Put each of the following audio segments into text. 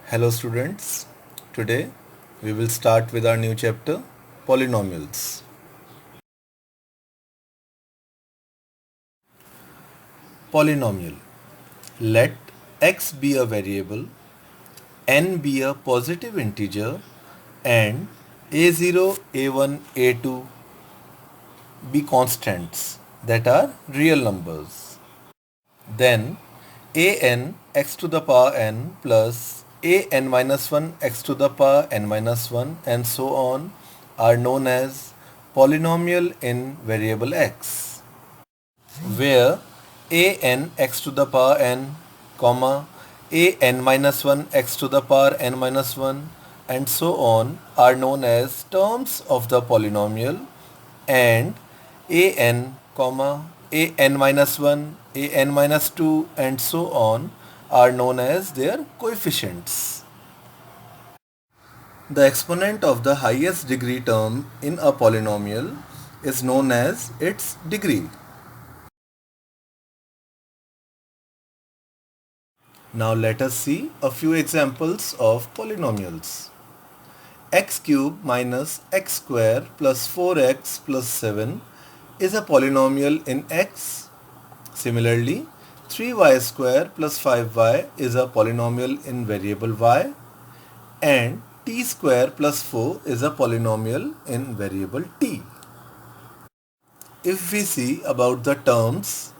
Hello students, today we will start with our new chapter polynomials. Polynomial. Let x be a variable, n be a positive integer and a0, a1, a2 be constants that are real numbers. Then an x to the power n plus an minus 1 x to the power n minus 1 and so on are known as polynomial in variable x, where an x to the power n, comma, an minus 1 x to the power n minus 1 and so on are known as terms of the polynomial, and an, comma, an minus 1, an minus 2 and so on are known as their coefficients. The exponent of the highest degree term in a polynomial is known as its degree. Now let us see a few examples of polynomials. X cube minus x square plus 4x plus 7 is a polynomial in x. Similarly, 3y square plus 5y is a polynomial in variable y, and t square plus 4 is a polynomial in variable t. If we see about the terms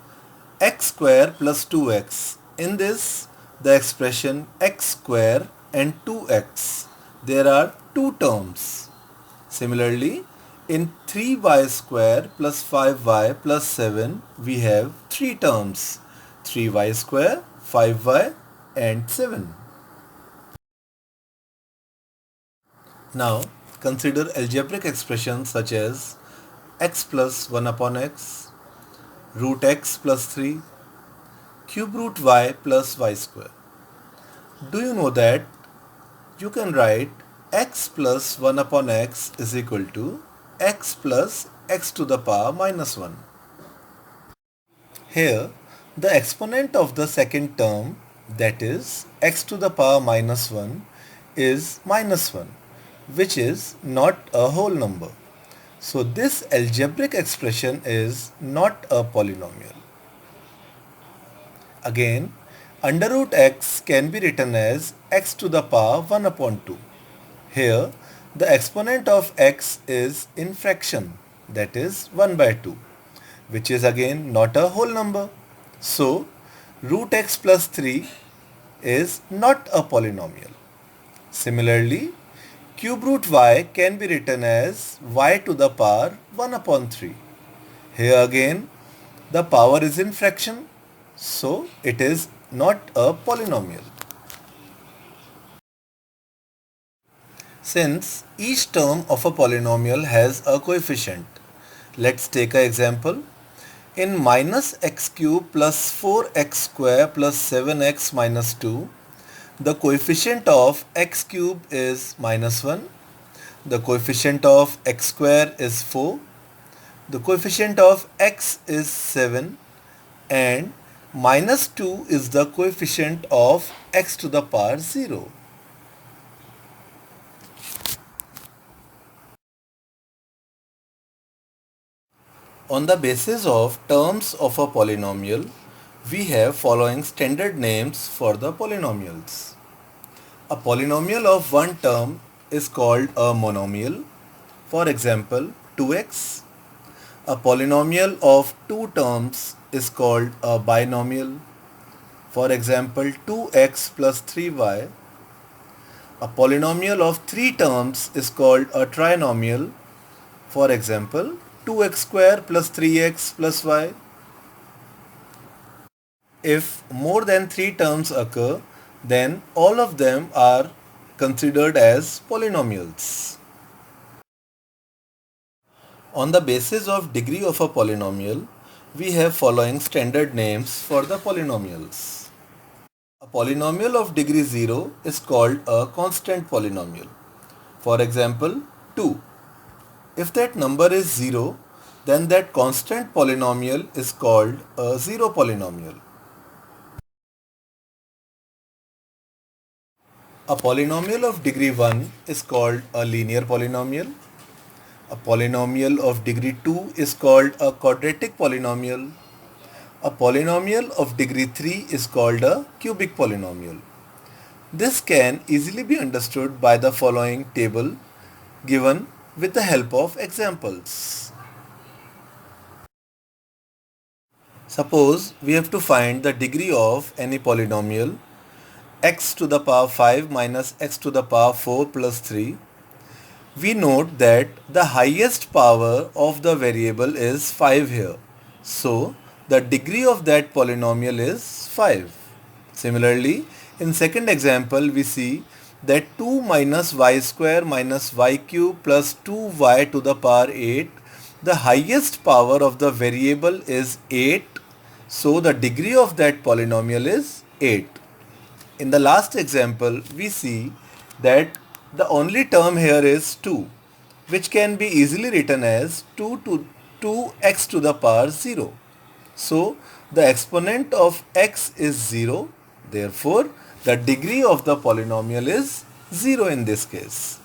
x square plus 2x, in this the expression x square and 2x, there are two terms. Similarly, in 3y square plus 5y plus 7 we have three terms, 3y square, 5y and 7. Now consider algebraic expressions such as x plus 1 upon x, root x plus 3, cube root y plus y square. Do you know that you can write x plus 1 upon x is equal to x plus x to the power minus 1. Here, the exponent of the second term, that is x to the power minus 1, is minus 1, which is not a whole number. So this algebraic expression is not a polynomial. Again, under root x can be written as x to the power 1 upon 2. Here, the exponent of x is in fraction, that is 1 by 2, which is again not a whole number. So, root x plus 3 is not a polynomial. Similarly, cube root y can be written as y to the power 1 upon 3. Here again, the power is in fraction, so it is not a polynomial. Since each term of a polynomial has a coefficient, let's take an example. In minus x cube plus 4x square plus 7x minus 2, the coefficient of x cube is minus 1, the coefficient of x square is 4, the coefficient of x is 7, and minus 2 is the coefficient of x to the power 0. On the basis of terms of a polynomial, we have following standard names for the polynomials. A polynomial of one term is called a monomial. For example, 2x. A polynomial of two terms is called a binomial. For example, 2x plus 3y. A polynomial of three terms is called a trinomial. For example, 2x square plus 3x plus y. If more than three terms occur, then all of them are considered as polynomials. On the basis of degree of a polynomial, we have following standard names for the polynomials. A polynomial of degree 0 is called a constant polynomial. For example, 2. If that number is 0, then that constant polynomial is called a zero polynomial. A polynomial of degree 1 is called a linear polynomial. A polynomial of degree 2 is called a quadratic polynomial. A polynomial of degree 3 is called a cubic polynomial. This can easily be understood by the following table given with the help of examples. Suppose we have to find the degree of any polynomial x to the power 5 minus x to the power 4 plus 3. We note that the highest power of the variable is 5 here. So the degree of that polynomial is 5. Similarly, in second example we see that 2 minus y square minus y cube plus 2y to the power 8. The highest power of the variable is 8. So the degree of that polynomial is 8. In the last example, we see that the only term here is 2, which can be easily written as 2x to the power 0. So, the exponent of x is 0. Therefore, the degree of the polynomial is 0 in this case.